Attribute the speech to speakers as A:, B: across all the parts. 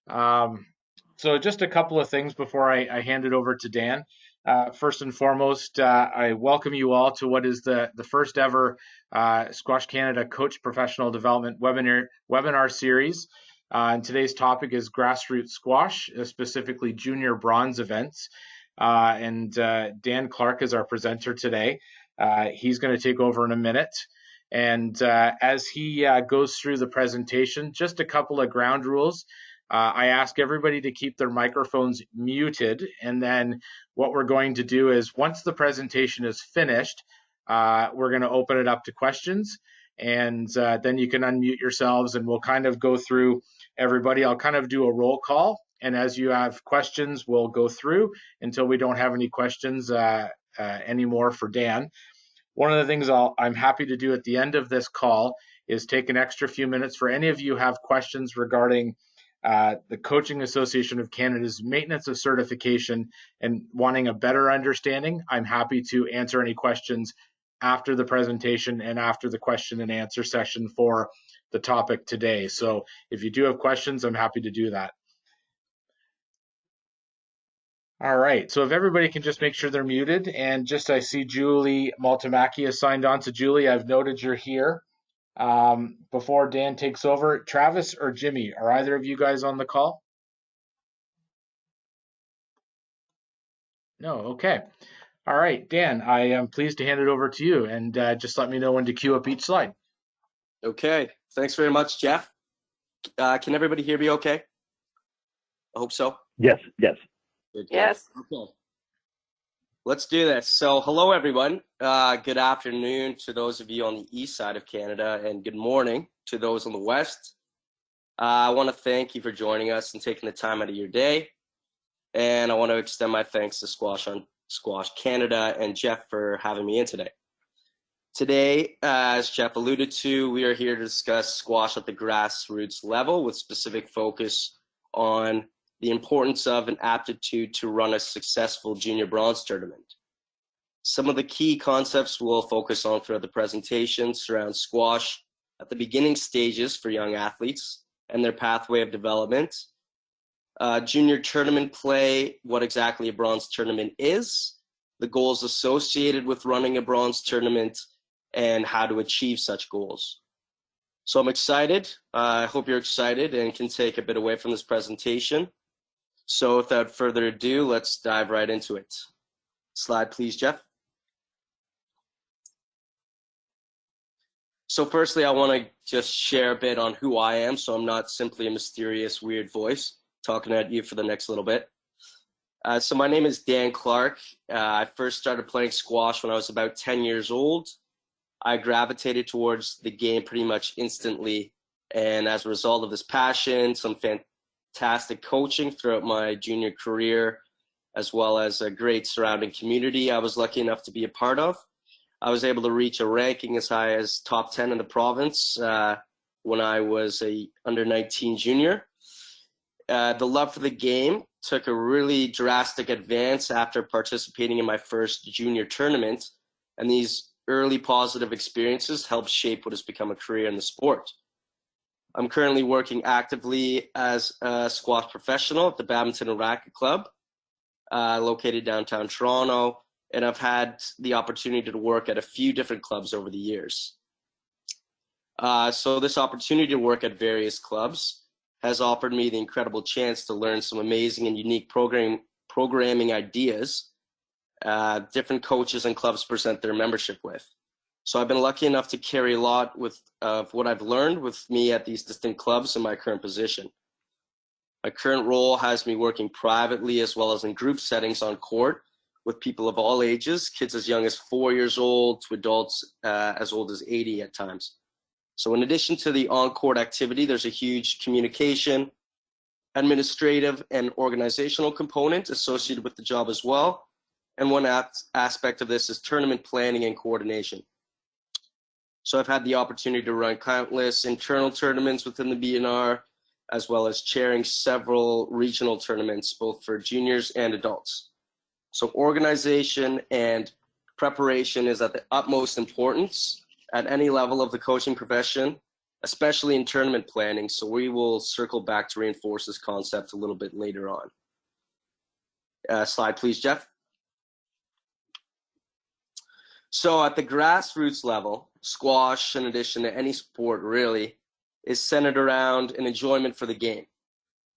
A: Um, so just a couple of things before I hand it over to Dan. First and foremost, I welcome you all to what is the first ever Squash Canada Coach Professional Development webinar series. And today's topic is grassroots squash, specifically junior bronze events. And Dan Clark is our presenter today. He's going to take over in a minute. And as he goes through the presentation, just a couple of ground rules. I ask everybody to keep their microphones muted, and then what we're going to do is once the presentation is finished, we're going to open it up to questions, and then you can unmute yourselves, and we'll kind of go through everybody. I'll kind of do a roll call, and as you have questions, we'll go through until we don't have any questions anymore for Dan. One of the things I'm happy to do at the end of this call is take an extra few minutes for any of you who have questions regarding the Coaching Association of Canada's maintenance of certification and wanting a better understanding. I'm happy to answer any questions after the presentation and after the question and answer session for the topic today. So if you do have questions, I'm happy to do that. All right, so if everybody can just make sure they're muted, and just I see Julie Maltamaki has signed on. So Julie, I've noted you're here. Before Dan takes over, Travis or Jimmy, are either of you guys on the call? No, okay. All right, Dan, I am pleased to hand it over to you, and just let me know when to queue up each slide.
B: Okay, thanks very much, Jeff. Can everybody hear me okay? I hope so.
C: Yes, yes.
B: Good,
D: yes.
B: Okay. Let's do this. So hello, everyone. Good afternoon to those of you on the east side of Canada, and good morning to those on the west. I want to thank you for joining us and taking the time out of your day. And I want to extend my thanks to Squash Canada and Jeff for having me in today. Today, as Jeff alluded to, we are here to discuss squash at the grassroots level with specific focus on the importance of an aptitude to run a successful junior bronze tournament. Some of the key concepts we'll focus on throughout the presentation surround squash at the beginning stages for young athletes and their pathway of development, junior tournament play, what exactly a bronze tournament is, the goals associated with running a bronze tournament, and how to achieve such goals. So I'm excited. I hope you're excited and can take a bit away from this presentation. So without further ado, let's dive right into it. Slide, please, Jeff. So firstly, I want to just share a bit on who I am, so I'm not simply a mysterious, weird voice talking at you for the next little bit. So my name is Dan Clark. I first started playing squash when I was about 10 years old. I gravitated towards the game pretty much instantly, and as a result of this passion, some fantastic coaching throughout my junior career, as well as a great surrounding community I was lucky enough to be a part of, I was able to reach a ranking as high as top 10 in the province when I was a under 19 junior. The love for the game took a really drastic advance after participating in my first junior tournament, and these early positive experiences helped shape what has become a career in the sport. I'm currently working actively as a squash professional at the Badminton and Racket Club, located downtown Toronto, and I've had the opportunity to work at a few different clubs over the years. So this opportunity to work at various clubs has offered me the incredible chance to learn some amazing and unique programming ideas different coaches and clubs present their membership with. So I've been lucky enough to carry a lot of what I've learned with me at these distinct clubs in my current position. My current role has me working privately as well as in group settings on court with people of all ages, kids as young as 4 years old to adults as old as 80 at times. So in addition to the on-court activity, there's a huge communication, administrative, and organizational component associated with the job as well. And one aspect of this is tournament planning and coordination. So I've had the opportunity to run countless internal tournaments within the BNR, as well as chairing several regional tournaments, both for juniors and adults. So organization and preparation is at the utmost importance at any level of the coaching profession, especially in tournament planning. So we will circle back to reinforce this concept a little bit later on. Slide, please, Jeff. So at the grassroots level, squash, in addition to any sport really, is centered around an enjoyment for the game.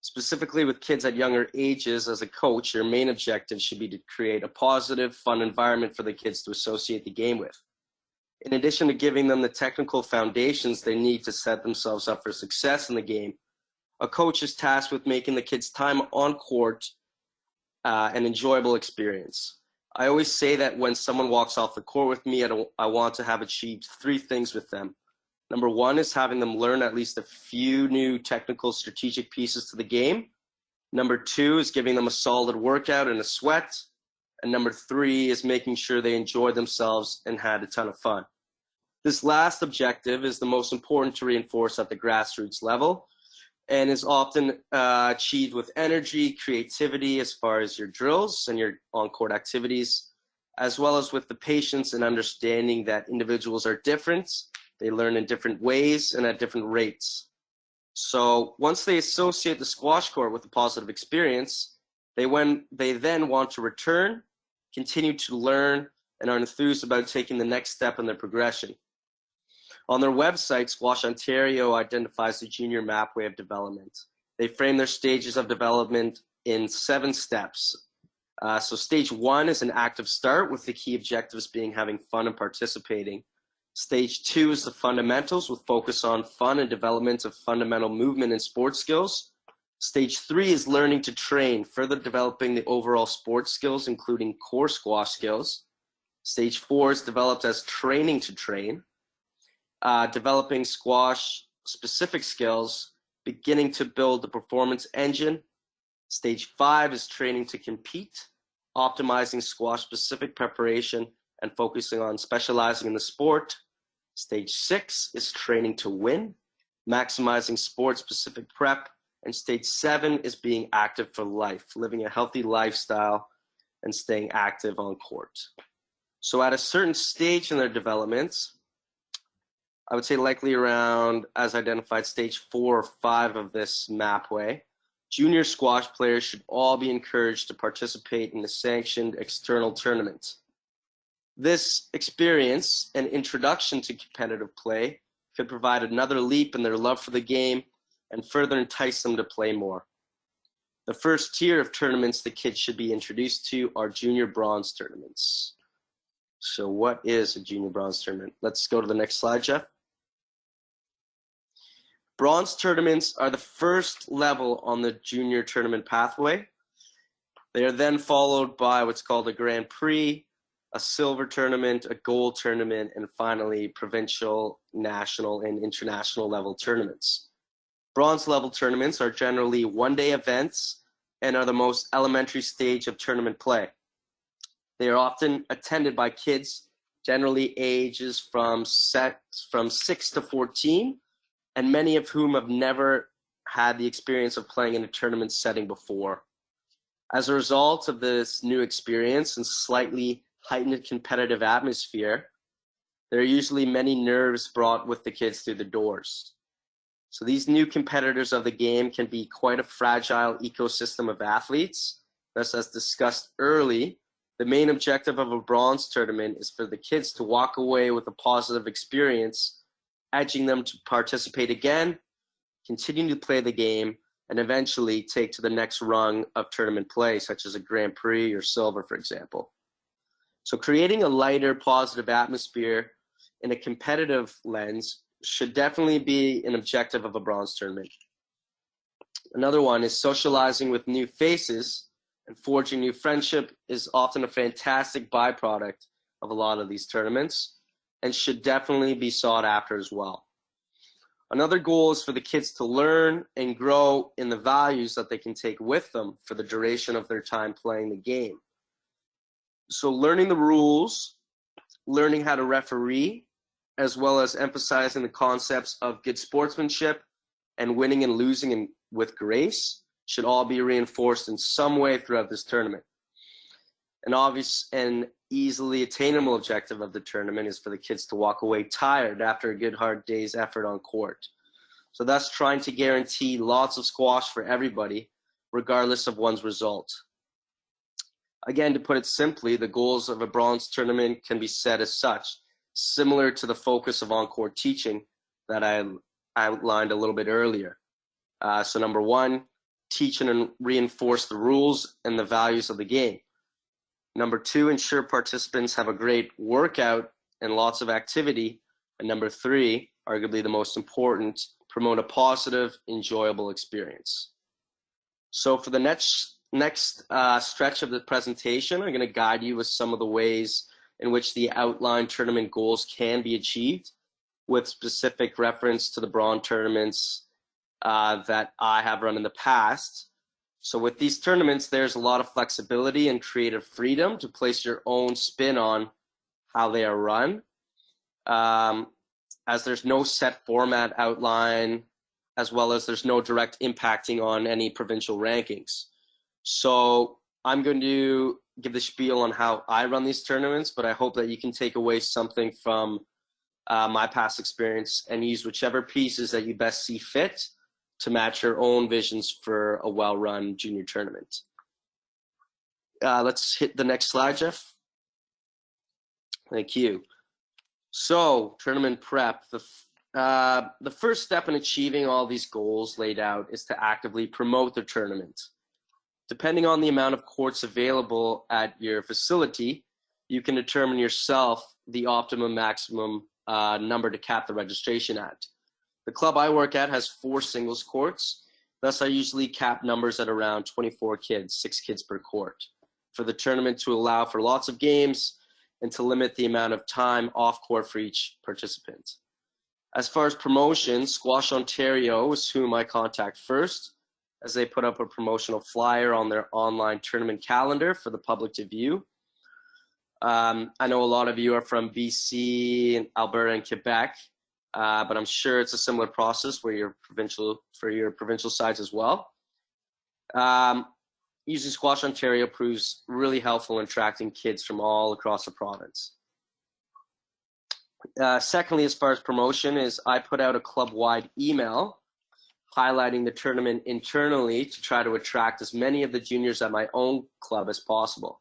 B: Specifically with kids at younger ages, as a coach, your main objective should be to create a positive, fun environment for the kids to associate the game with. In addition to giving them the technical foundations they need to set themselves up for success in the game, a coach is tasked with making the kids' time on court an enjoyable experience. I always say that when someone walks off the court with me, I want to have achieved 3 things with them. Number 1 is having them learn at least a few new technical strategic pieces to the game. Number 2 is giving them a solid workout and a sweat. And number 3 is making sure they enjoyed themselves and had a ton of fun. This last objective is the most important to reinforce at the grassroots level and is often achieved with energy, creativity as far as your drills and your on-court activities, as well as with the patience and understanding that individuals are different. They learn in different ways and at different rates. So once they associate the squash court with a positive experience, they then want to return, continue to learn, and are enthused about taking the next step in their progression. On their website, Squash Ontario identifies the junior mapway of development. They frame their stages of development in 7 steps. So stage 1 is an active start, with the key objectives being having fun and participating. Stage 2 is the fundamentals, with focus on fun and development of fundamental movement and sports skills. Stage 3 is learning to train, further developing the overall sports skills, including core squash skills. Stage 4 is developed as training to train, developing squash specific skills, beginning to build the performance engine. Stage 5 is training to compete, optimizing squash specific preparation and focusing on specializing in the sport. Stage 6 is training to win, maximizing sport-specific prep. And stage 7 is being active for life, living a healthy lifestyle and staying active on court. So at a certain stage in their developments, I would say likely around, as identified, stage 4 or 5 of this mapway, junior squash players should all be encouraged to participate in the sanctioned external tournament. This experience and introduction to competitive play could provide another leap in their love for the game and further entice them to play more. The first tier of tournaments the kids should be introduced to are junior bronze tournaments. So what is a junior bronze tournament? Let's go to the next slide, Jeff. Bronze tournaments are the first level on the junior tournament pathway. They are then followed by what's called a Grand Prix, a silver tournament, a gold tournament, and finally provincial, national, and international level tournaments. Bronze level tournaments are generally one-day events and are the most elementary stage of tournament play. They are often attended by kids, generally ages from 6 to 14, and many of whom have never had the experience of playing in a tournament setting before. As a result of this new experience and slightly heightened competitive atmosphere, there are usually many nerves brought with the kids through the doors. So these new competitors of the game can be quite a fragile ecosystem of athletes. Thus, as discussed early, the main objective of a bronze tournament is for the kids to walk away with a positive experience, edging them to participate again, continue to play the game, and eventually take to the next rung of tournament play, such as a Grand Prix or silver, for example. So creating a lighter, positive atmosphere in a competitive lens should definitely be an objective of a bronze tournament. Another one is socializing with new faces and forging new friendship is often a fantastic byproduct of a lot of these tournaments and should definitely be sought after as well. Another goal is for the kids to learn and grow in the values that they can take with them for the duration of their time playing the game. So learning the rules, learning how to referee, as well as emphasizing the concepts of good sportsmanship and winning and losing with grace should all be reinforced in some way throughout this tournament. And easily attainable objective of the tournament is for the kids to walk away tired after a good hard day's effort on court. So thus trying to guarantee lots of squash for everybody, regardless of one's result. Again, to put it simply, the goals of a bronze tournament can be set as such, similar to the focus of on-court teaching that I outlined a little bit earlier. So number one, teach and reinforce the rules and the values of the game. Number two, ensure participants have a great workout and lots of activity. And number three, arguably the most important, promote a positive, enjoyable experience. So for the next stretch of the presentation, I'm going to guide you with some of the ways in which the outlined tournament goals can be achieved, with specific reference to the bronze tournaments that I have run in the past. So with these tournaments, there's a lot of flexibility and creative freedom to place your own spin on how they are run, as there's no set format outline, as well as there's no direct impacting on any provincial rankings. So I'm going to give the spiel on how I run these tournaments, but I hope that you can take away something from my past experience and use whichever pieces that you best see fit to match your own visions for a well-run junior tournament. Let's hit the next slide, Jeff. Thank you. So, tournament prep. The first step in achieving all these goals laid out is to actively promote the tournament. Depending on the amount of courts available at your facility, you can determine yourself the optimum maximum number to cap the registration at. The club I work at has 4 singles courts, thus I usually cap numbers at around 24 kids, 6 kids per court, for the tournament to allow for lots of games and to limit the amount of time off court for each participant. As far as promotion, Squash Ontario is whom I contact first, as they put up a promotional flyer on their online tournament calendar for the public to view. I know a lot of you are from BC, Alberta, and Quebec, but I'm sure it's a similar process for your provincial sides as well. Using Squash Ontario proves really helpful in attracting kids from all across the province. Secondly, as far as promotion, is I put out a club-wide email highlighting the tournament internally to try to attract as many of the juniors at my own club as possible.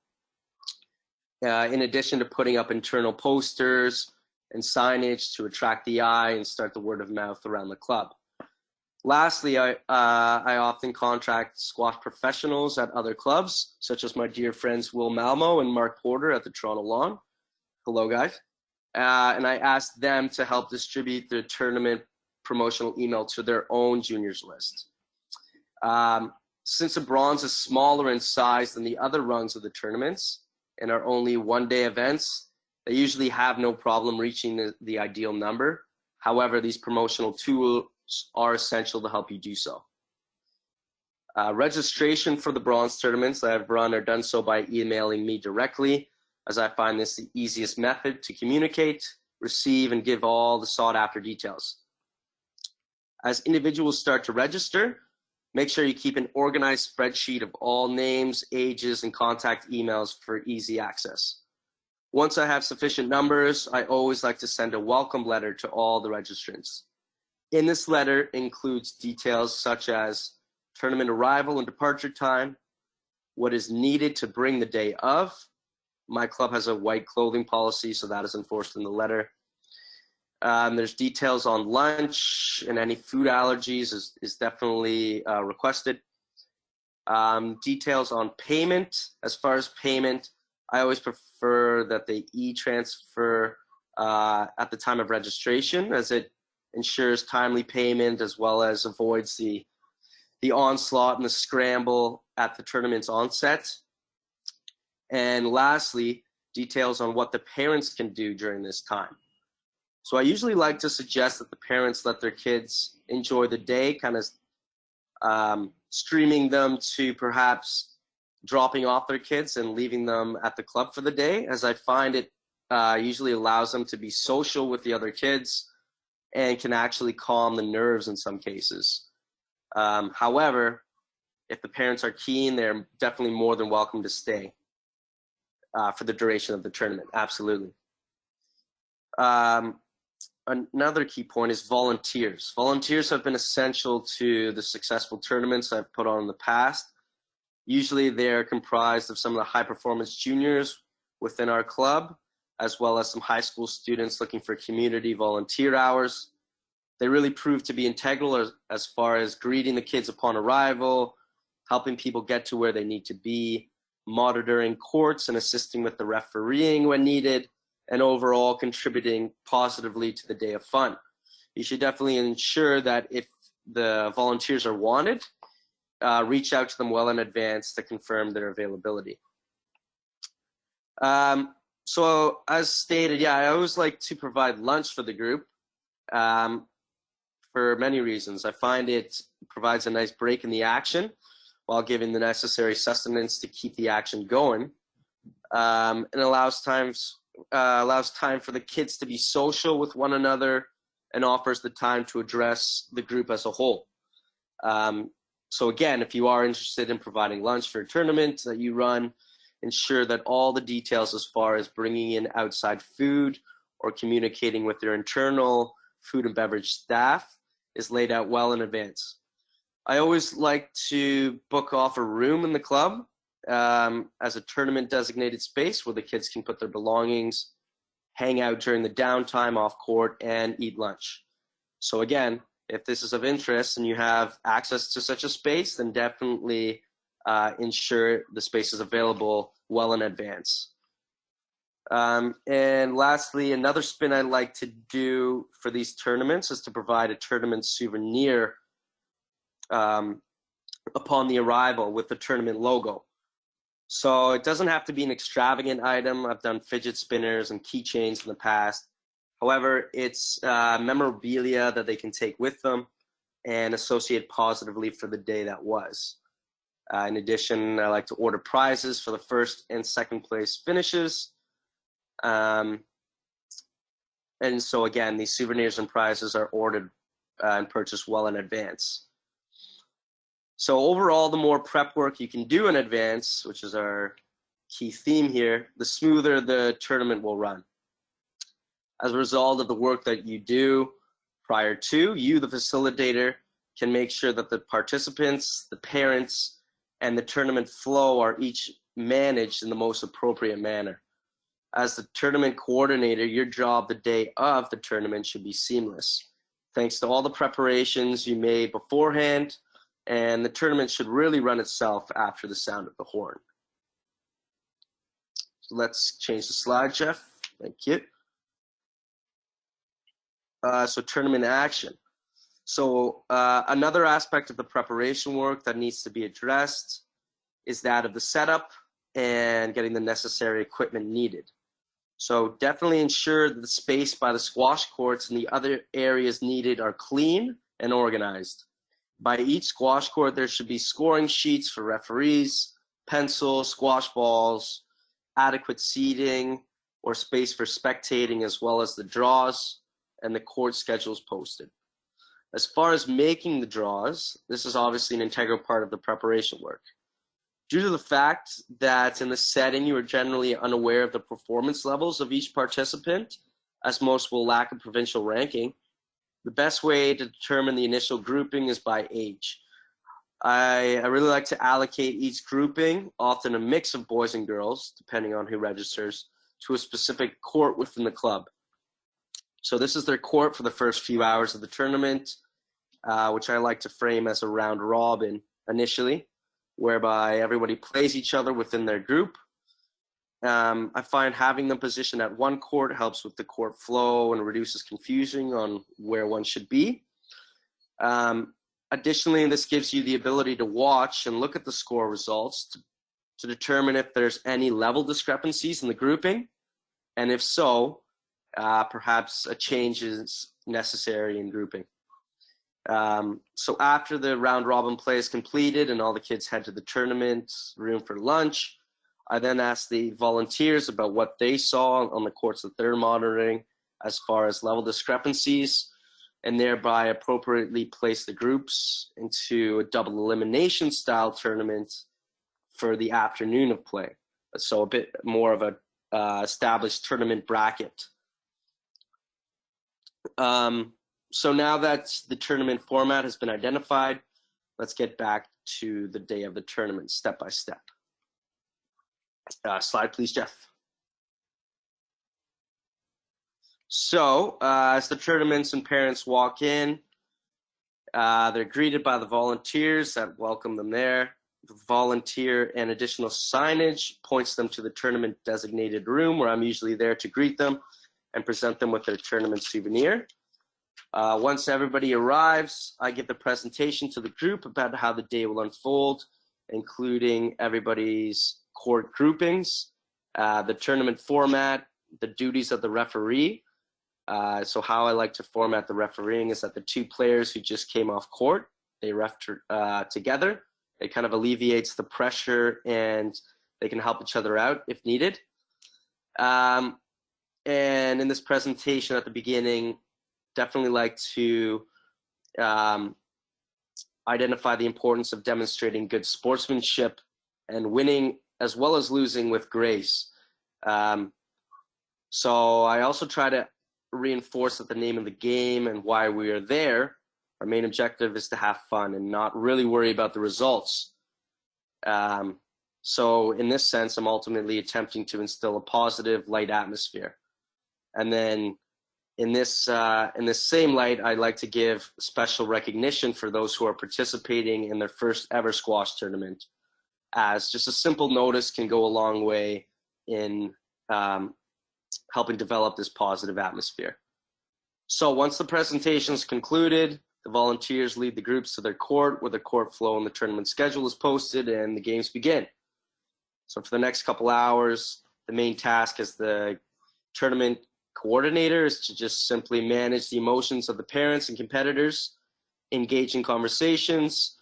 B: In addition to putting up internal posters and signage to attract the eye and start the word of mouth around the club. Lastly, I often contact squash professionals at other clubs, such as my dear friends Will Malmo and Mark Porter at the Toronto Lawn. Hello, guys. And I asked them to help distribute the tournament promotional email to their own juniors list. Since the bronze is smaller in size than the other rungs of the tournaments and are only one-day events, they usually have no problem reaching the ideal number. However, these promotional tools are essential to help you do so. Registration for the bronze tournaments that I've run are done so by emailing me directly, as I find this the easiest method to communicate, receive, and give all the sought-after details. As individuals start to register, make sure you keep an organized spreadsheet of all names, ages, and contact emails for easy access. Once I have sufficient numbers, I always like to send a welcome letter to all the registrants. In this letter includes details such as tournament arrival and departure time, what is needed to bring the day of. My club has a white clothing policy, so that is enforced in the letter. There's details on lunch, and any food allergies is definitely requested. Details on payment. As far as payment, I always prefer that they e-transfer at the time of registration, as it ensures timely payment as well as avoids the onslaught and the scramble at the tournament's onset. And lastly, details on what the parents can do during this time. So I usually like to suggest that the parents let their kids enjoy the day, kind of streaming them to perhaps dropping off their kids and leaving them at the club for the day, as I find it usually allows them to be social with the other kids and can actually calm the nerves in some cases. However, if the parents are keen, they're definitely more than welcome to stay. for the duration of the tournament. Absolutely. Another key point is volunteers. Volunteers have been essential to the successful tournaments I've put on in the past. Usually they're comprised of some of the high performance juniors within our club, as well as some high school students looking for community volunteer hours. They really prove to be integral as far as greeting the kids upon arrival, helping people get to where they need to be, monitoring courts and assisting with the refereeing when needed, and overall contributing positively to the day of fun. You should definitely ensure that if the volunteers are wanted, reach out to them well in advance to confirm their availability. So as stated, I always like to provide lunch for the group for many reasons. I find it provides a nice break in the action while giving the necessary sustenance to keep the action going, and allows time for the kids to be social with one another and offers the time to address the group as a whole. So again, if you are interested in providing lunch for a tournament that you run, ensure that all the details as far as bringing in outside food or communicating with your internal food and beverage staff is laid out well in advance. I always like to book off a room in the club as a tournament designated space where the kids can put their belongings, hang out during the downtime off court, and eat lunch. So again, if this is of interest and you have access to such a space, then definitely ensure the space is available well in advance. And lastly, another spin I like to do for these tournaments is to provide a tournament souvenir upon the arrival with the tournament logo. So it doesn't have to be an extravagant item. I've done fidget spinners and keychains in the past. However, it's memorabilia that they can take with them and associate positively for the day that was. In addition, I like to order prizes for the first and second place finishes. And so again, these souvenirs and prizes are ordered and purchased well in advance. So overall, the more prep work you can do in advance, which is our key theme here, the smoother the tournament will run. As a result of the work that you do prior to, you, the facilitator, can make sure that the participants, the parents, and the tournament flow are each managed in the most appropriate manner. As the tournament coordinator, your job the day of the tournament should be seamless. Thanks to all the preparations you made beforehand, and the tournament should really run itself after the sound of the horn. So let's change the slide, Jeff. Thank you. So tournament action. So another aspect of the preparation work that needs to be addressed is that of the setup and getting the necessary equipment needed. So definitely ensure that the space by the squash courts and the other areas needed are clean and organized. By each squash court, there should be scoring sheets for referees, pencils, squash balls, adequate seating or space for spectating, as well as the draws and the court schedules posted. As far as making the draws, this is obviously an integral part of the preparation work. Due to the fact that in the setting you are generally unaware of the performance levels of each participant, as most will lack a provincial ranking, the best way to determine the initial grouping is by age. I really like to allocate each grouping, often a mix of boys and girls, depending on who registers, to a specific court within the club. So this is their court for the first few hours of the tournament, which I like to frame as a round robin initially, whereby everybody plays each other within their group. I find having them positioned at one court helps with the court flow and reduces confusion on where one should be. Additionally, this gives you the ability to watch and look at the score results to determine if there's any level discrepancies in the grouping, and if so, perhaps a change is necessary in grouping. So after the round robin play is completed and all the kids head to the tournament room for lunch, I then ask the volunteers about what they saw on the courts that they're monitoring as far as level discrepancies, and thereby appropriately place the groups into a double elimination style tournament for the afternoon of play. So a bit more of a established tournament bracket. So now that the tournament format has been identified, let's get back to the day of the tournament, step by step. Slide, please, Jeff. So as the tournaments and parents walk in, they're greeted by the volunteers that welcome them there. The volunteer and additional signage points them to the tournament designated room, where I'm usually there to greet them and present them with their tournament souvenir. Once everybody arrives, I give the presentation to the group about how the day will unfold, including everybody's court groupings, the tournament format, the duties of the referee. So how I like to format the refereeing is that the two players who just came off court, they ref together. It kind of alleviates the pressure and they can help each other out if needed. And in this presentation at the beginning, definitely like to identify the importance of demonstrating good sportsmanship and winning as well as losing with grace. So I also try to reinforce that the name of the game and why we are there, our main objective is to have fun and not really worry about the results. So in this sense, I'm ultimately attempting to instill a positive, light atmosphere. And then in this same light, I'd like to give special recognition for those who are participating in their first ever squash tournament, as just a simple notice can go a long way in helping develop this positive atmosphere. So once the presentation is concluded, the volunteers lead the groups to their court, where the court flow and the tournament schedule is posted and the games begin. So for the next couple hours, the main task as the tournament coordinator is to just simply manage the emotions of the parents and competitors, engage in conversations,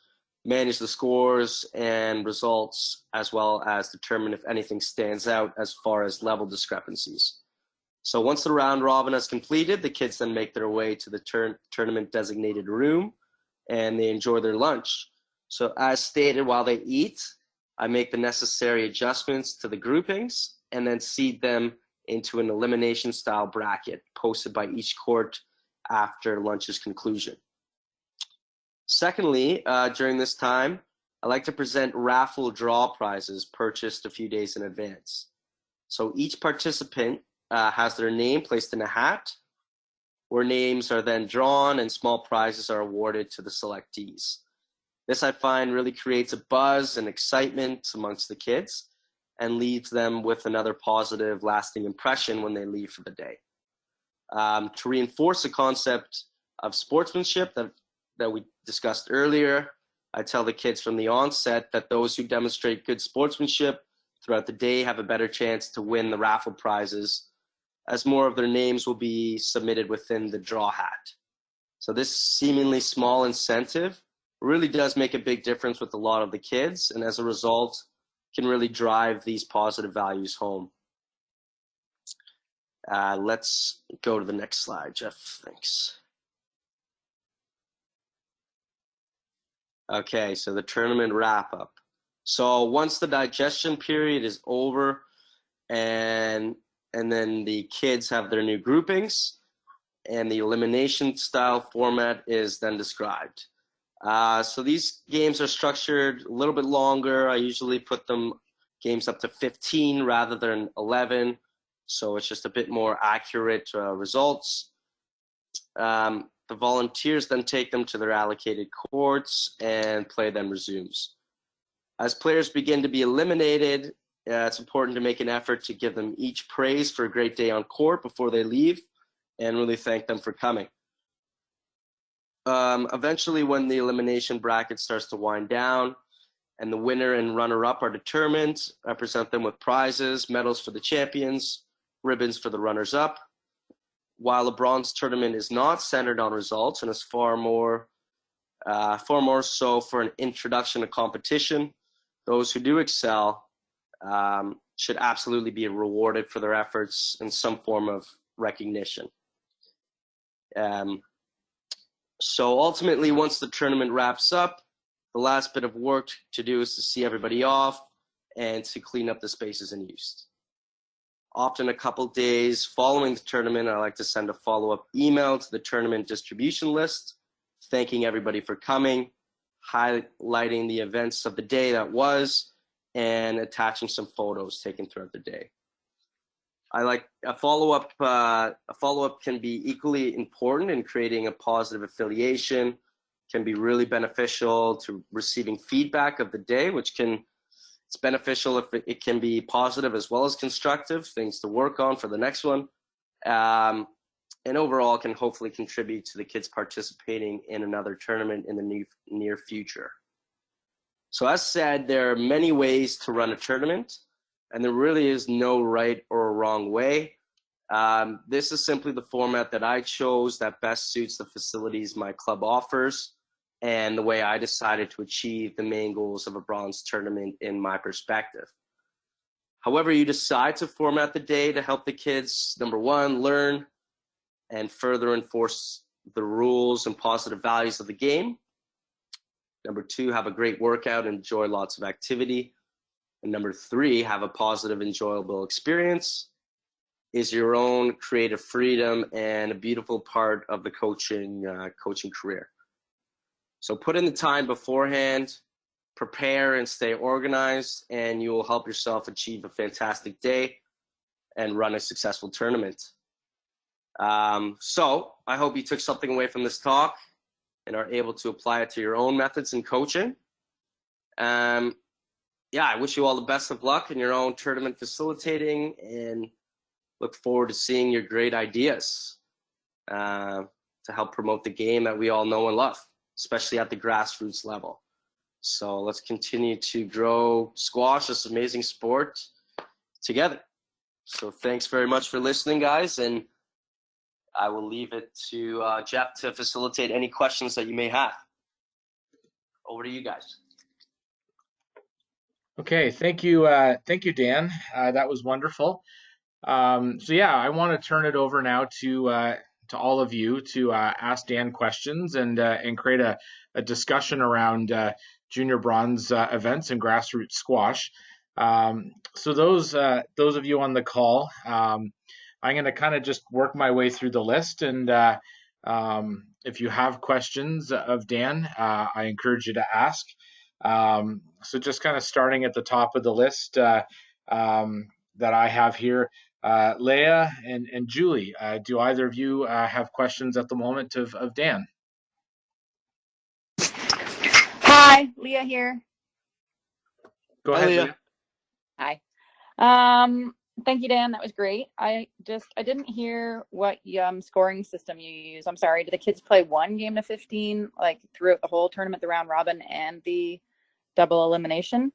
B: manage the scores and results, as well as determine if anything stands out as far as level discrepancies. So once the round robin is completed, the kids then make their way to the tournament designated room and they enjoy their lunch. So as stated, while they eat, I make the necessary adjustments to the groupings and then seed them into an elimination style bracket posted by each court after lunch's conclusion. Secondly, during this time, I like to present raffle draw prizes purchased a few days in advance. So each participant has their name placed in a hat, where names are then drawn and small prizes are awarded to the selectees. This I find really creates a buzz and excitement amongst the kids and leaves them with another positive, lasting impression when they leave for the day. To reinforce the concept of sportsmanship that we discussed earlier, I tell the kids from the onset that those who demonstrate good sportsmanship throughout the day have a better chance to win the raffle prizes, as more of their names will be submitted within the draw hat. So this seemingly small incentive really does make a big difference with a lot of the kids, and as a result, can really drive these positive values home. Let's go to the next slide, Jeff. Thanks. Okay, so the tournament wrap up. So once the digestion period is over and then the kids have their new groupings and the elimination style format is then described. So these games are structured a little bit longer. I usually put them games up to 15 rather than 11. So it's just a bit more accurate results. The volunteers then take them to their allocated courts and play then resumes. As players begin to be eliminated, it's important to make an effort to give them each praise for a great day on court before they leave and really thank them for coming. Eventually, when the elimination bracket starts to wind down and the winner and runner-up are determined, I present them with prizes, medals for the champions, ribbons for the runners-up. While a bronze tournament is not centered on results and is far more so for an introduction to competition, those who do excel should absolutely be rewarded for their efforts in some form of recognition. So ultimately, once the tournament wraps up, the last bit of work to do is to see everybody off and to clean up the spaces in use. Often a couple days following the tournament, I like to send a follow-up email to the tournament distribution list, thanking everybody for coming, highlighting the events of the day that was, and attaching some photos taken throughout the day. I like a follow-up. A follow-up can be equally important in creating a positive affiliation, can be really beneficial to receiving feedback of the day, which it's beneficial if it can be positive as well as constructive, things to work on for the next one. And overall can hopefully contribute to the kids participating in another tournament in the near future. So as said, there are many ways to run a tournament, and there really is no right or wrong way. This is simply the format that I chose that best suits the facilities my club offers and the way I decided to achieve the main goals of a bronze tournament in my perspective. However you decide to format the day to help the kids, number one, learn and further enforce the rules and positive values of the game. Number two, have a great workout, enjoy lots of activity. And number three, have a positive, enjoyable experience, is your own creative freedom and a beautiful part of the coaching career. So put in the time beforehand, prepare and stay organized, and you will help yourself achieve a fantastic day and run a successful tournament. So I hope you took something away from this talk and are able to apply it to your own methods in coaching. Yeah, I wish you all the best of luck in your own tournament facilitating and look forward to seeing your great ideas to help promote the game that we all know and love, especially at the grassroots level. So let's continue to grow squash, this amazing sport, together. So thanks very much for listening, guys, and I will leave it to Jeff to facilitate any questions that you may have. Over to you guys.
A: Okay, thank you, Dan. That was wonderful. So yeah, I want to turn it over now to all of you to ask Dan questions and create a discussion around junior bronze events and grassroots squash. So those of you on the call, I'm going to kind of just work my way through the list, and if you have questions of Dan, I encourage you to ask. So just kind of starting at the top of the list that I have here, Leah and Julie, do either of you have questions at the moment of Dan?
C: Hi, Leah here.
A: Go ahead, Leah.
C: Hi. Thank you, Dan. That was great. I didn't hear what scoring system you use. I'm sorry. Do the kids play one game to 15, like throughout the whole tournament, the round robin and the double elimination?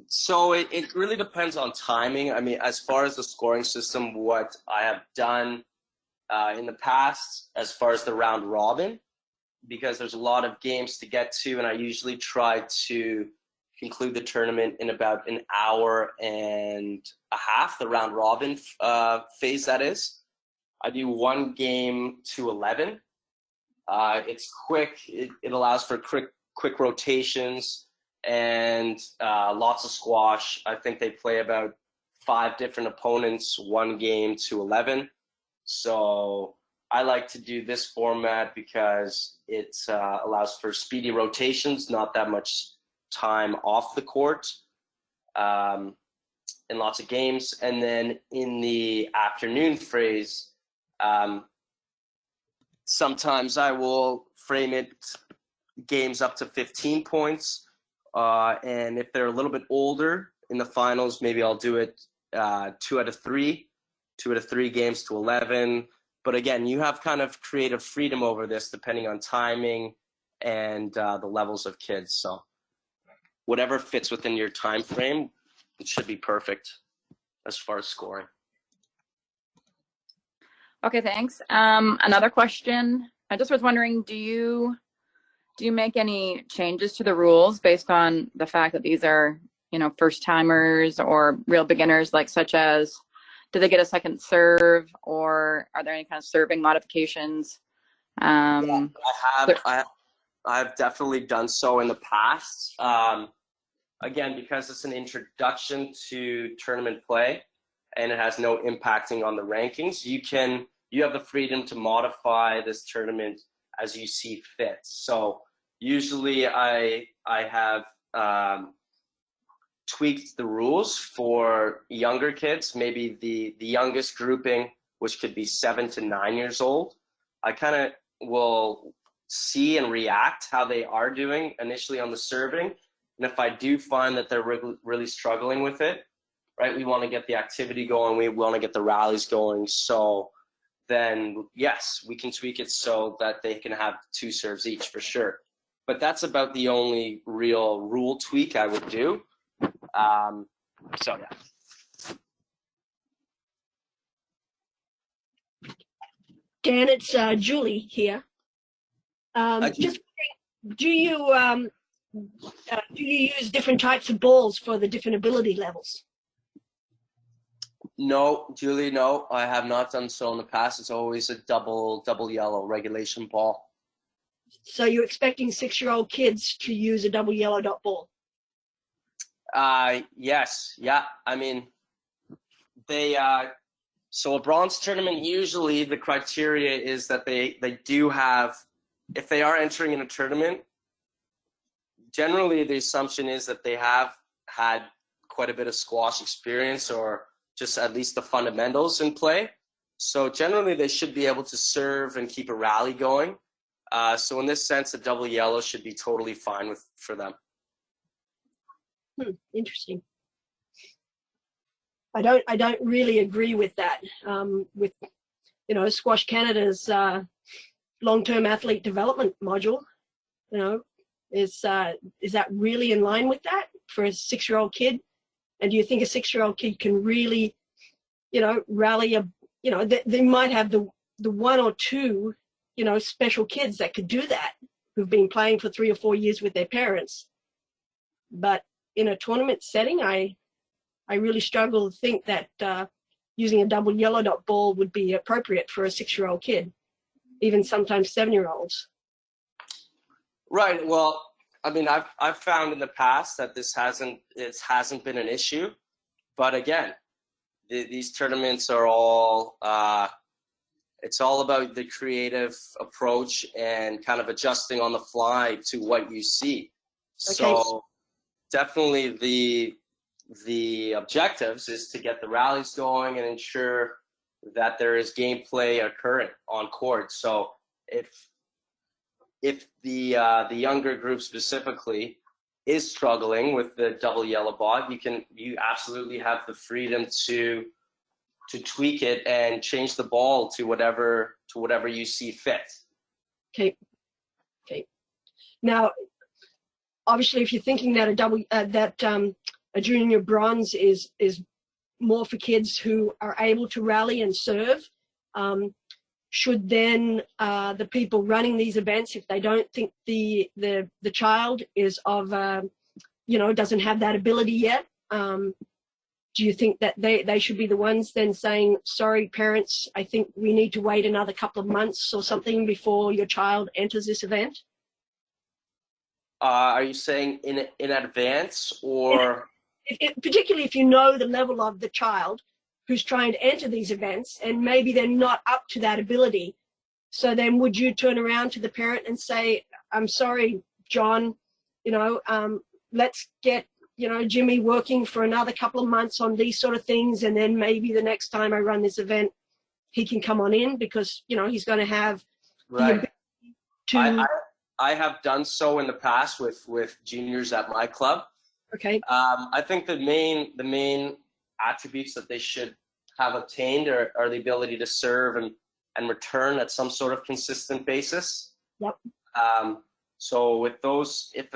B: So it really depends on timing. I mean, as far as the scoring system, what I have done in the past, as far as the round robin, because there's a lot of games to get to, and I usually try to conclude the tournament in about an hour and a half, the round robin phase, that is. I do one game to 11. It's quick. It allows for quick rotations and lots of squash. I think they play about 5 different opponents, one game to 11. So I like to do this format because it allows for speedy rotations, not that much time off the court, and lots of games. And then in the afternoon phase, sometimes I will frame it games up to 15 points. And if they're a little bit older in the finals, maybe I'll do it 2 out of 3 games to 11. But again, you have kind of creative freedom over this depending on timing and the levels of kids. So whatever fits within your time frame, it should be perfect as far as scoring.
C: Okay, thanks. Another question. I just was wondering, do you make any changes to the rules based on the fact that these are, first timers or real beginners, like such as, do they get a second serve, or are there any kind of serving modifications?
B: Yeah, I have definitely done so in the past. again, because it's an introduction to tournament play and it has no impacting on the rankings, you have the freedom to modify this tournament as you see fit. So usually I have tweaked the rules for younger kids, maybe the youngest grouping, which could be 7 to 9 years old. I kind of will see and react how they are doing initially on the serving. And if I do find that they're really struggling with it, right, we want to get the activity going, we want to get the rallies going. So then, yes, we can tweak it so that they can have 2 serves each for sure. But that's about the only real rule tweak I would do. So, yeah.
D: Dan, it's Julie here. Just do you use different types of balls for the different ability levels?
B: No, Julie, no, I have not done so in the past. It's always a double yellow regulation ball.
D: So you're expecting 6-year-old kids to use a double yellow dot ball?
B: Yes, yeah. I mean, so a bronze tournament, usually the criteria is that they do have, if they are entering in a tournament, generally the assumption is that they have had quite a bit of squash experience or just at least the fundamentals in play. So generally they should be able to serve and keep a rally going. So in this sense, a double yellow should be totally fine for them.
D: Interesting. I don't really agree with that. With Squash Canada's long-term athlete development module, is that really in line with that for a 6-year-old kid? And do you think a 6-year-old kid can really, rally they might have the 1 or 2, special kids that could do that, who've been playing for 3 or 4 years with their parents. But in a tournament setting, I really struggle to think that using a double yellow dot ball would be appropriate for a 6-year-old kid, even sometimes 7-year-olds.
B: Right. Well, I mean, I've found in the past that it hasn't been an issue, but again, these tournaments are all it's all about the creative approach and kind of adjusting on the fly to what you see. Okay. So definitely the objectives is to get the rallies going and ensure that there is gameplay occurring on court. So if the younger group specifically is struggling with the double yellow ball, you absolutely have the freedom to tweak it and change the ball to whatever you see fit.
D: Okay. Now, obviously, if you're thinking that a junior bronze is more for kids who are able to rally and serve, should then the people running these events, if they don't think the child is of doesn't have that ability yet, do you think that they should be the ones then saying, sorry parents, I think we need to wait another couple of months or something before your child enters this event?
B: Are you saying in advance, or
D: particularly if you know the level of the child who's trying to enter these events and maybe they're not up to that ability? So then would you turn around to the parent and say, I'm sorry, John, let's get, Jimmy working for another couple of months on these sort of things, and then maybe the next time I run this event, he can come on in because, he's going to have the ability to...
B: I have done so in the past with juniors at my club.
D: Okay.
B: I think the main attributes that they should have obtained are the ability to serve and return at some sort of consistent basis.
D: Yep.
B: So with those, if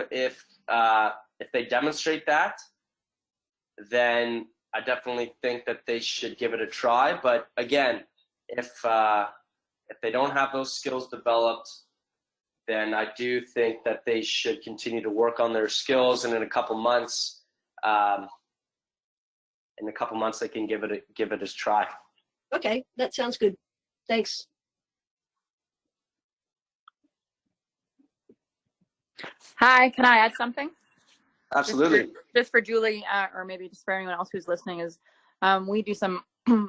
B: they demonstrate that, then I definitely think that they should give it a try. But again, if they don't have those skills developed, then I do think that they should continue to work on their skills, and in a couple months, they can give it a try.
D: Okay, that sounds good. Thanks.
C: Hi, can I add something?
B: Absolutely.
C: Just for Julie, or maybe just for anyone else who's listening, is we do some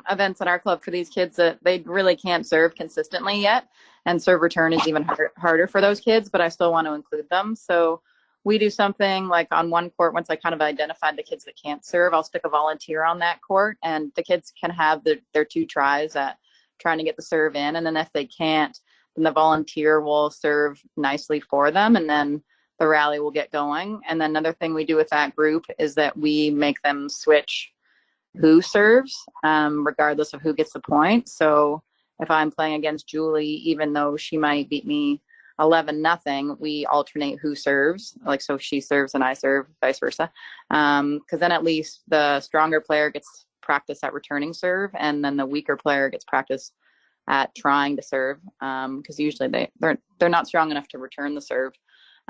C: events at our club for these kids that they really can't serve consistently yet, and serve return is even harder for those kids, but I still want to include them. So we do something like on one court, once I kind of identified the kids that can't serve, I'll stick a volunteer on that court, and the kids can have their 2 tries at trying to get the serve in, and then if they can't, then the volunteer will serve nicely for them, and then the rally will get going. And then another thing we do with that group is that we make them switch who serves, regardless of who gets the point. So if I'm playing against Julie, even though she might beat me 11-0, we alternate who serves. Like, so she serves and I serve, vice versa. Because then at least the stronger player gets practice at returning serve, and then the weaker player gets practice at trying to serve. Because usually they're not strong enough to return the serve.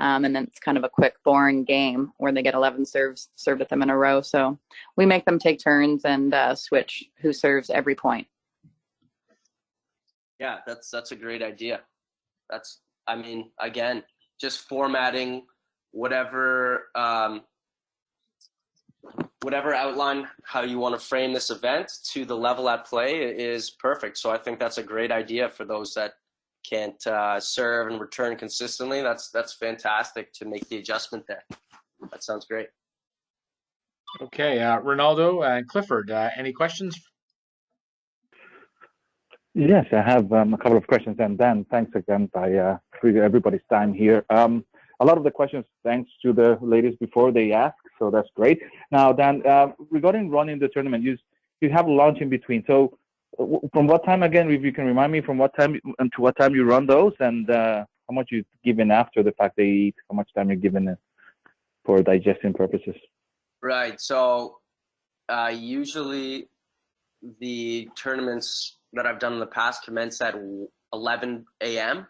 C: And then it's kind of a quick, boring game where they get 11 serves served at them in a row. So we make them take turns and switch who serves every point.
B: Yeah, that's a great idea. I mean, again, just formatting whatever outline, how you want to frame this event to the level at play is perfect. So I think that's a great idea for those that can't serve and return consistently. That's fantastic to make the adjustment there. That sounds great.
A: Okay, Ronaldo and Clifford, any questions?
E: Yes, I have a couple of questions. And Dan, thanks again for everybody's time here. A lot of the questions, thanks to the ladies before they ask, so that's great. Now, Dan, regarding running the tournament, you have lunch in between. So from what time, again, if you can remind me from what time and to what time you run those, and how much you given after the fact they eat, how much time you're given for digestion purposes?
B: Right. So usually the tournaments that I've done in the past commence at 11 a.m.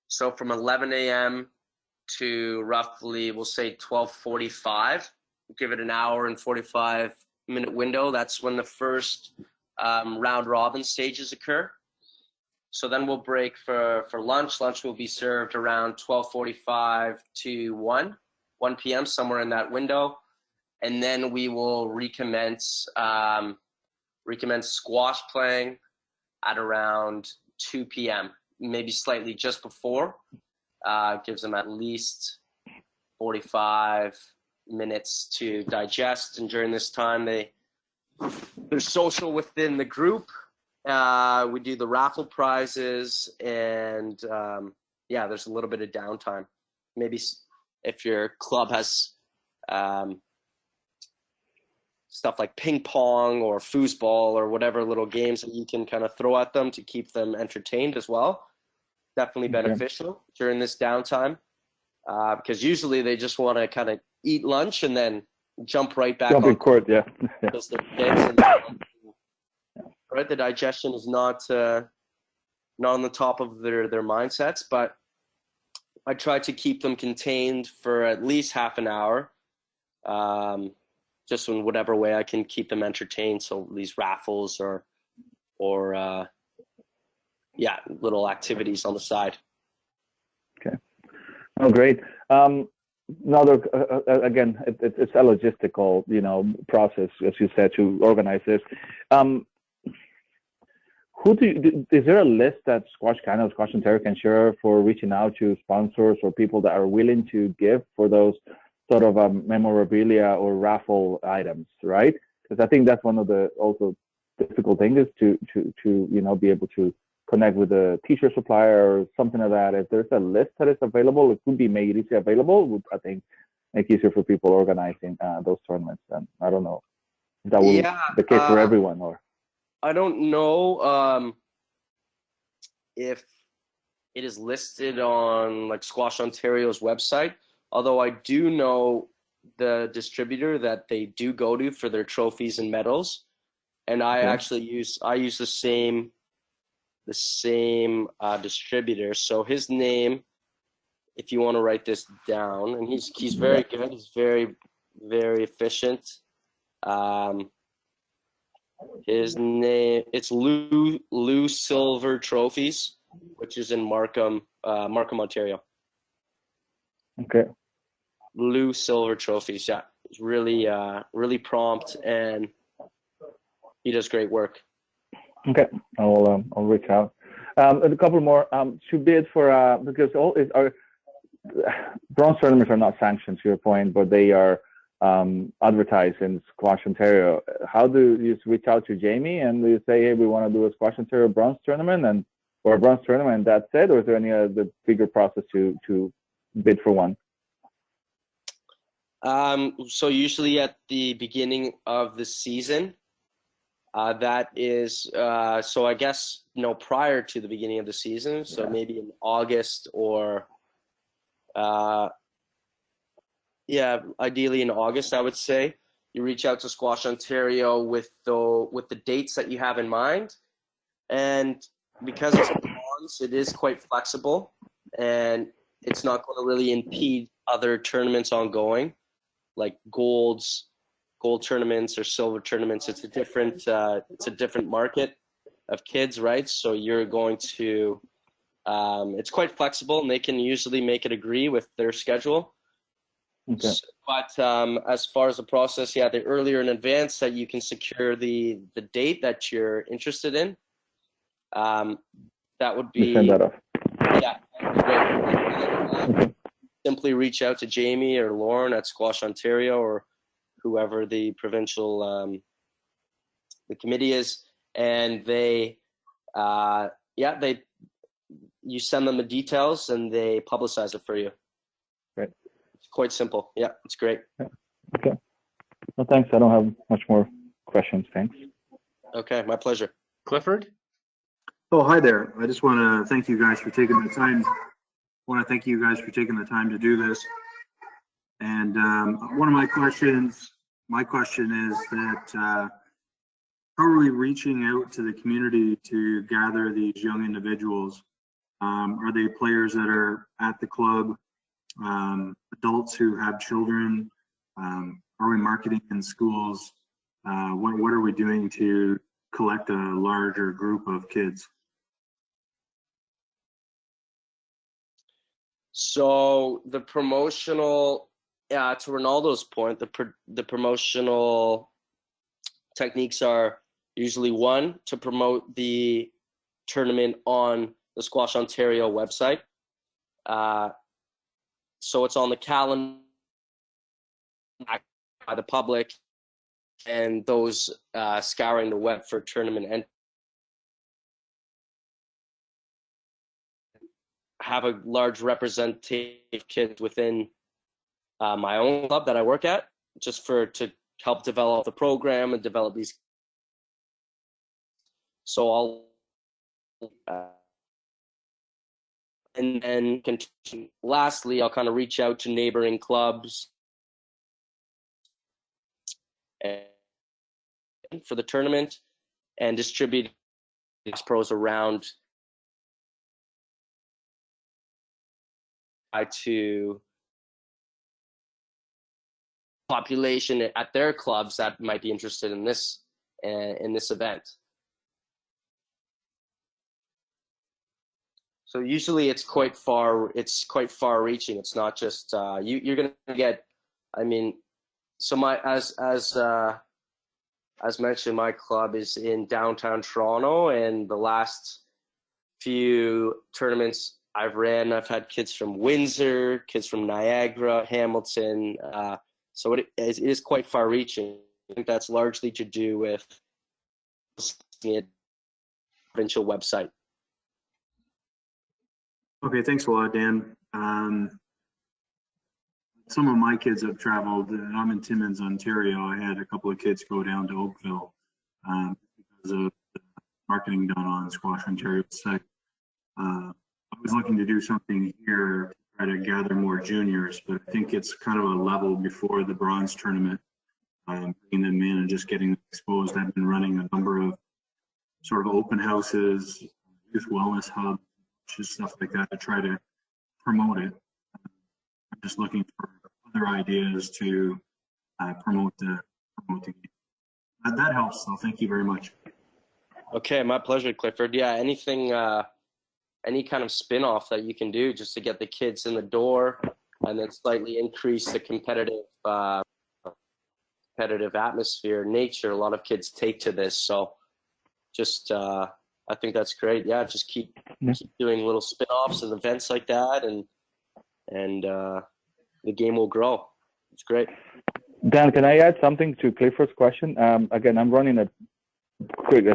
B: So from 11 a.m. to roughly, we'll say 12:45, give it an hour and 45-minute window. That's when the first round robin stages occur. So then we'll break for lunch. Lunch will be served around 12:45 to 1 p.m., somewhere in that window. And then we will recommence squash playing at around 2 p.m., maybe slightly just before. Gives them at least 45 minutes to digest. And during this time, they're social within the group. We do the raffle prizes, and there's a little bit of downtime. Maybe if your club has stuff like ping pong or foosball or whatever little games that you can kind of throw at them to keep them entertained as well. Definitely beneficial during this downtime, because usually they just want to kind of eat lunch and then jump right back on
E: court. Yeah.
B: Because they're kids and, right, the digestion is not on the top of their mindsets, but I try to keep them contained for at least half an hour, just in whatever way I can keep them entertained. So these raffles or little activities on the side.
E: Okay. Oh, great. Another again, it's a logistical, process, as you said, to organize this. Is there a list that Squash Canada, Squash Ontario can share for reaching out to sponsors or people that are willing to give for those sort of memorabilia or raffle items, right? Because I think that's one of the also difficult things is to be able to connect with a t-shirt supplier or something like that. If there's a list that is available, it could be made easily available, would, I think, make it easier for people organizing those tournaments. And I don't know if that will be the case for everyone, or
B: I don't know if it is listed on like Squash Ontario's website, although I do know the distributor that they do go to for their trophies and medals, and I actually use the same distributor. So his name, if you want to write this down, and he's very good. He's very, very efficient. His name, it's Lou Silver Trophies, which is in Markham, Ontario.
E: Okay.
B: blue silver trophies. Yeah, he's really prompt, and he does great work.
E: Okay, I'll reach out. And a couple more to bid for because our bronze tournaments are not sanctioned to your point, but they are advertised in Squash Ontario. How do you reach out to Jamie and you say, hey, we want to do a Squash Ontario bronze tournament or a bronze tournament, and that's it, or is there any other bigger process to bid for one?
B: So usually at the beginning of the season, that is, so I guess, prior to the beginning of the season, so maybe in August or, ideally in August, I would say, you reach out to Squash Ontario with the dates that you have in mind. And because it's bronze, it is quite flexible, and it's not going to really impede other tournaments ongoing, like gold tournaments or silver tournaments. It's a different market of kids, right? So you're going to, it's quite flexible, and they can usually make it agree with their schedule. Okay. But as far as the process, the earlier in advance that you can secure the date that you're interested in, that would be,
E: send that off.
B: Yeah, that would be great. Simply reach out to Jamie or Lauren at Squash Ontario or whoever the provincial the committee is, and you send them the details and they publicize it for you.
E: Great.
B: It's quite simple. Yeah, it's great.
E: Yeah. Okay. Well, thanks. I don't have much more questions. Thanks.
B: Okay, my pleasure.
A: Clifford?
F: Oh, hi there. I just want to thank you guys for taking the time. To do this. And one of my question is that how are we reaching out to the community to gather these young individuals? Are they players that are at the club, adults who have children? Are we marketing in schools? What are we doing to collect a larger group of kids?
B: So the promotional, to Ronaldo's point, the promotional techniques are usually one, to promote the tournament on the Squash Ontario website. So it's on the calendar by the public and those scouring the web for tournament and have a large representative kids within my own club that I work at, just to help develop the program and develop these. So I'll and then continue. Lastly, I'll kind of reach out to neighboring clubs for the tournament and distribute these pros around to population at their clubs that might be interested in this event. So usually it's quite far reaching. It's not just you're going to get, I mean, so as mentioned, my club is in downtown Toronto, and the last few tournaments I've had kids from Windsor, kids from Niagara, Hamilton. So it is quite far reaching. I think that's largely to do with the provincial website.
F: Okay, thanks a lot, Dan. Some of my kids have traveled. I'm in Timmins, Ontario. I had a couple of kids go down to Oakville because of the marketing done on Squash Ontario site. I was looking to do something here to try to gather more juniors, but I think it's kind of a level before the bronze tournament, bringing them in and just getting them exposed. I've been running a number of sort of open houses, youth wellness hubs, just stuff like that to try to promote it. I'm just looking for other ideas to promote the game. That helps, so thank you very much.
B: Okay, my pleasure, Clifford. Yeah, anything, any kind of spin-off that you can do just to get the kids in the door. and then slightly increase the competitive atmosphere, nature a lot of kids take to this. So just I think that's great. Yeah, just keep doing little spin-offs and events like that, and the game will grow. It's great.
E: Dan, can I add something to Clifford's question? Again, I'm running a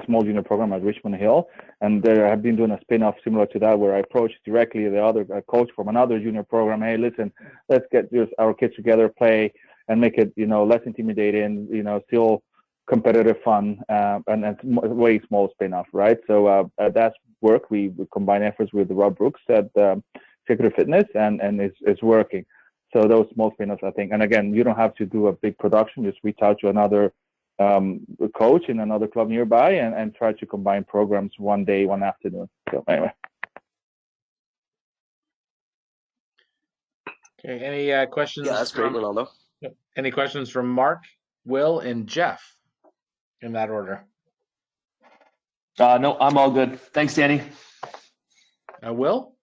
E: small junior program at Richmond Hill, and there I've been doing a spin-off similar to that, where I approach directly the other coach from another junior program. Hey, listen, let's get our kids together, play, and make it, less intimidating, still competitive fun, and way small spin-off, right? So that's work. We combine efforts with Rob Brooks at Executive Fitness, and it's working. So those small spin-offs, I think, and again, you don't have to do a big production. Just reach out to another coach in another club nearby and try to combine programs one day, one afternoon. So anyway.
A: Okay, any questions?
B: Yeah, that's great, Ronaldo.
A: Any questions from Mark, Will, and Jeff in that order?
G: No, I'm all good. Thanks, Danny.
A: Will?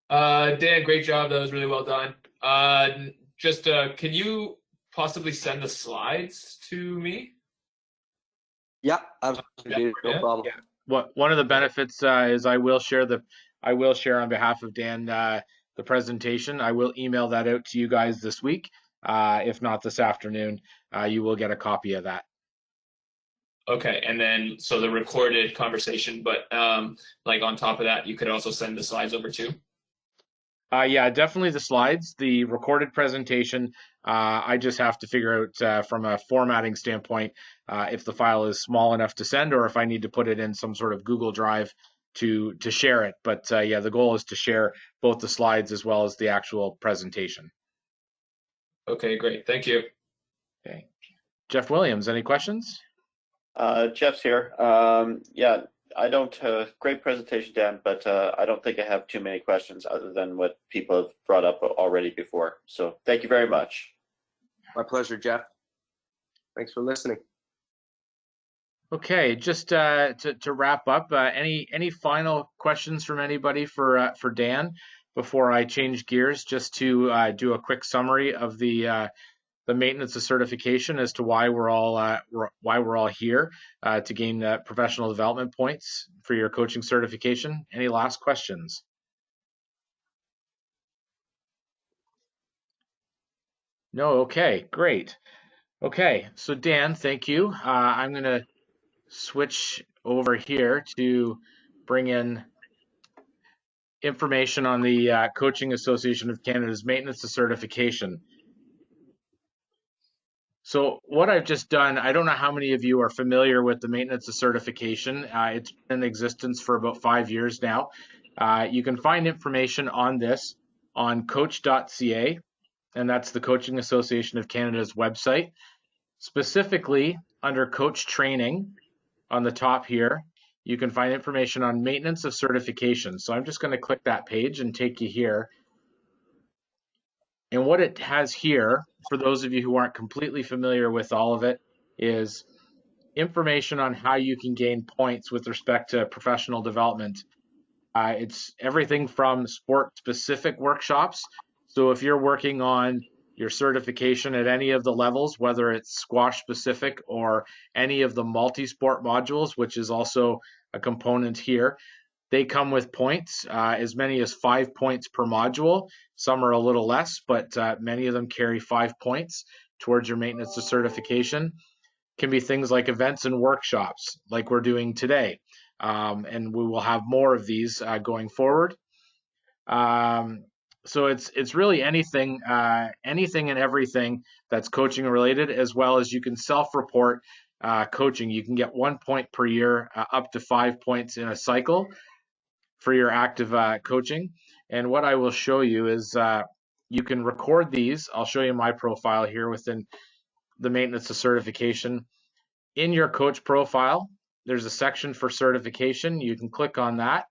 H: Dan, great job. That was really well done. Can you possibly send the slides to me?
B: Yeah, absolutely. No problem.
A: Yeah. One of the benefits is I will share on behalf of Dan the presentation. I will email that out to you guys this week. If not this afternoon, you will get a copy of that.
H: Okay, and then so the recorded conversation, but like on top of that, you could also send the slides over too.
A: Yeah, definitely the slides, the recorded presentation. I just have to figure out from a formatting standpoint if the file is small enough to send, or if I need to put it in some sort of Google Drive to share it. But yeah, the goal is to share both the slides as well as the actual presentation.
H: Okay, great. Thank you.
A: Okay. Jeff Williams, any questions?
I: Jeff's here. Yeah, I don't, great presentation, Dan, but I don't think I have too many questions other than what people have brought up already before. So thank you very much.
B: My pleasure, Jeff. Thanks for listening.
A: Okay, just to wrap up, any final questions from anybody for Dan before I change gears? Just to do a quick summary of the maintenance of certification as to why we're all here to gain professional development points for your coaching certification. Any last questions? No. Okay, great. Okay, so Dan, thank you. I'm going to switch over here to bring in information on the Coaching Association of Canada's maintenance of certification. So what I've just done, I don't know how many of you are familiar with the maintenance of certification. It's been in existence for about 5 years now. You can find information on this on coach.ca, and that's the Coaching Association of Canada's website. Specifically, under coach training on the top here, you can find information on maintenance of certification. So I'm just going to click that page and take you here. And what it has here, for those of you who aren't completely familiar with all of it, is information on how you can gain points with respect to professional development. It's everything from sport-specific workshops. So if you're working on your certification at any of the levels, whether it's squash specific or any of the multi-sport modules, which is also a component here, they come with points, as many as 5 points per module. Some are a little less, but many of them carry 5 points towards your maintenance of certification. Can be things like events and workshops, like we're doing today. And we will have more of these going forward. So it's really anything and everything that's coaching related, as well as you can self-report coaching. You can get 1 point per year, up to 5 points in a cycle for your active coaching. And what I will show you is you can record these. I'll show you my profile here within the maintenance of certification. In your coach profile, there's a section for certification. You can click on that.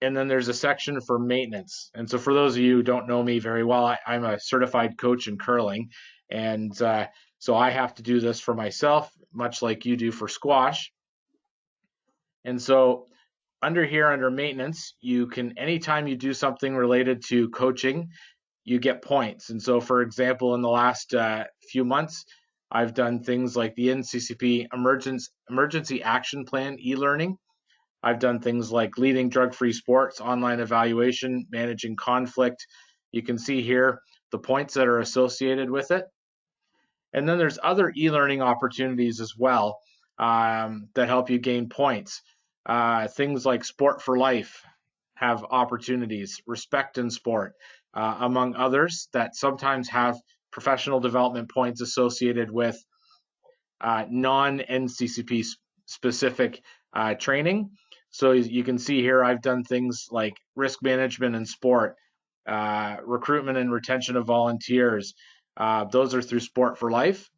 A: And then there's a section for maintenance. And so for those of you who don't know me very well, I'm a certified coach in curling. And so I have to do this for myself, much like you do for squash. And so under here, under maintenance, you can, anytime you do something related to coaching, you get points. And so, for example, in the last few months, I've done things like the NCCP Emergency Action Plan e-learning. I've done things like leading drug-free sports, online evaluation, managing conflict. You can see here the points that are associated with it. And then there's other e-learning opportunities as well that help you gain points. Things like Sport for Life have opportunities, Respect in Sport, among others that sometimes have professional development points associated with non-NCCP specific training. So you can see here, I've done things like risk management in sport, recruitment and retention of volunteers. Those are through Sport for Life.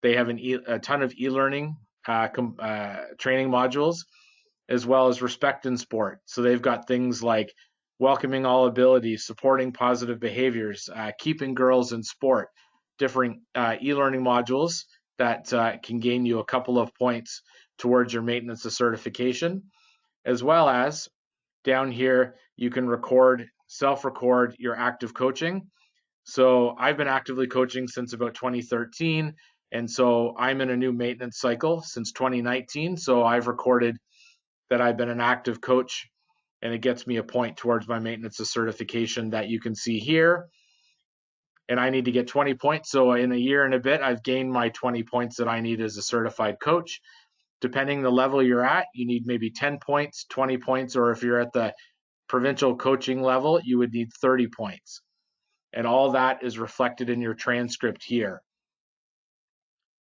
A: They have a ton of e-learning training modules, as well as Respect in Sport. So they've got things like welcoming all abilities, supporting positive behaviors, keeping girls in sport, different e-learning modules that can gain you a couple of points towards your maintenance of certification, as well as down here, you can self-record your active coaching. So I've been actively coaching since about 2013. And so I'm in a new maintenance cycle since 2019. So I've recorded that I've been an active coach, and it gets me a point towards my maintenance of certification that you can see here. And I need to get 20 points. So in a year and a bit, I've gained my 20 points that I need as a certified coach. Depending the level you're at, you need maybe 10 points, 20 points, or if you're at the provincial coaching level, you would need 30 points. And all that is reflected in your transcript here.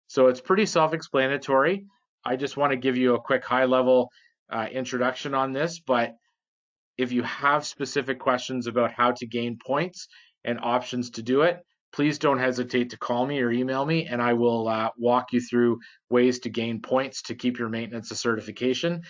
A: So it's pretty self-explanatory. I just want to give you a quick high-level introduction on this, but if you have specific questions about how to gain points and options to do it, please don't hesitate to call me or email me, and I will walk you through ways to gain points to keep your maintenance of certification.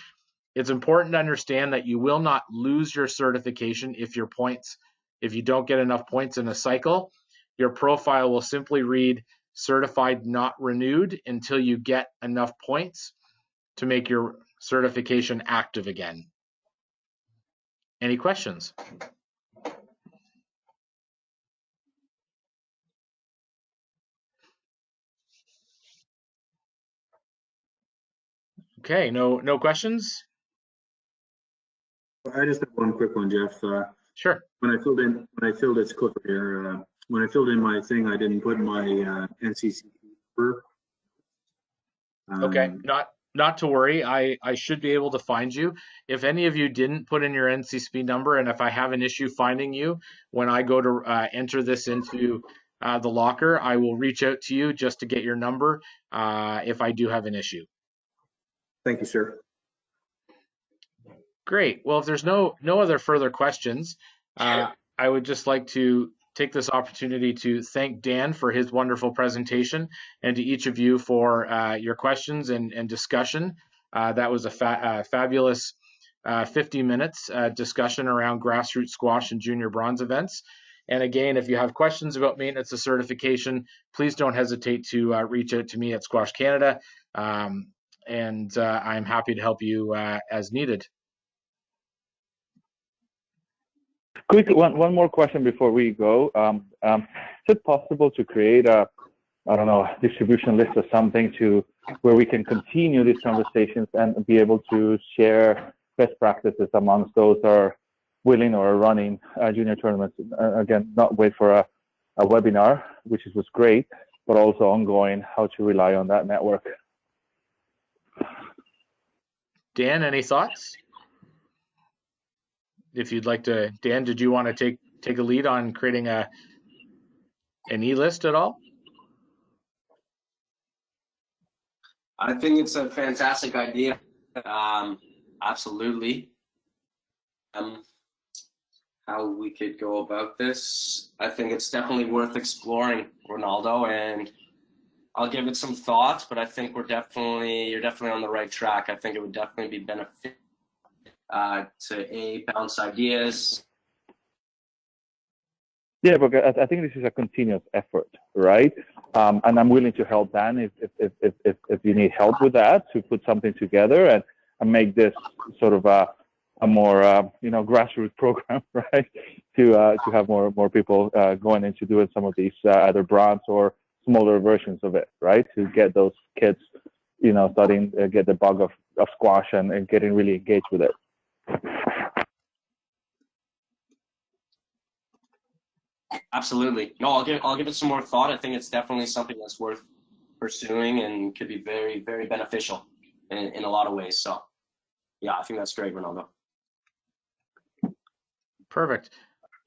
A: It's important to understand that you will not lose your certification if you don't get enough points in a cycle. Your profile will simply read certified not renewed until you get enough points to make your certification active again. Any questions? Okay, no questions?
F: I just have one quick one, Jeff.
A: Sure.
F: When I filled in my thing, I didn't put my NCCP number.
A: Okay, not to worry. I should be able to find you. If any of you didn't put in your NCCP number, and if I have an issue finding you when I go to enter this into the locker, I will reach out to you just to get your number if I do have an issue.
F: Thank you, sir.
A: Great. Well, if there's no other further questions, I would just like to take this opportunity to thank Dan for his wonderful presentation, and to each of you for your questions and discussion. That was a fabulous 50 minutes discussion around grassroots squash and junior bronze events. And again, if you have questions about maintenance of certification, please don't hesitate to reach out to me at Squash Canada, and I'm happy to help you as needed.
E: Quick one more question before we go. Is it possible to create a distribution list or something where we can continue these conversations and be able to share best practices amongst those that are willing or running junior tournaments? Again, not wait for a webinar, which was great, but also ongoing, how to rely on that network.
A: Dan, any thoughts? If you'd like to, Dan, did you want to take a lead on creating an e-list at all?
B: I think it's a fantastic idea. Absolutely. How we could go about this, I think it's definitely worth exploring, Ronaldo, and I'll give it some thought, but I think you're definitely on the right track. I think it would definitely be beneficial to bounce ideas.
E: Yeah, but I think this is a continuous effort, right? And I'm willing to help Dan if you need help with that, to put something together and make this sort of a more grassroots program, right? To have more people going into doing some of these either bronze or smaller versions of it, right? To get those kids, starting get the bug of squash and getting really engaged with it.
B: Absolutely. No, I'll give it some more thought. I think it's definitely something that's worth pursuing and could be very, very beneficial in a lot of ways. So yeah, I think that's great, Ronaldo.
A: Perfect.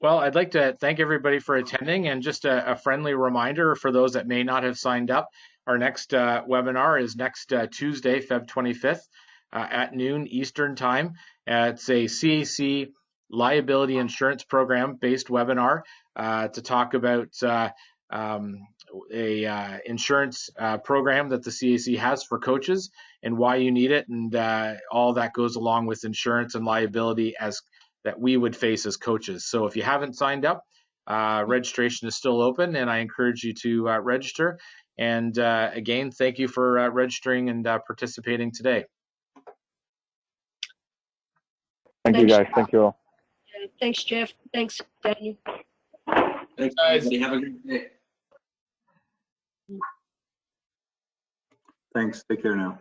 A: Well, I'd like to thank everybody for attending, and just a friendly reminder for those that may not have signed up. Our next webinar is next Tuesday, Feb 25th at noon Eastern Time. It's a CAC liability insurance program based webinar to talk about a insurance program that the CAC has for coaches and why you need it, and all that goes along with insurance and liability as that we would face as coaches. So if you haven't signed up, registration is still open, and I encourage you to register. And again, thank you for registering and participating today.
E: Thank you, guys. Thank you all.
D: Thanks, Jeff. Thanks, Daniel.
B: Thanks, guys. Have a good day.
F: Thanks. Take care now.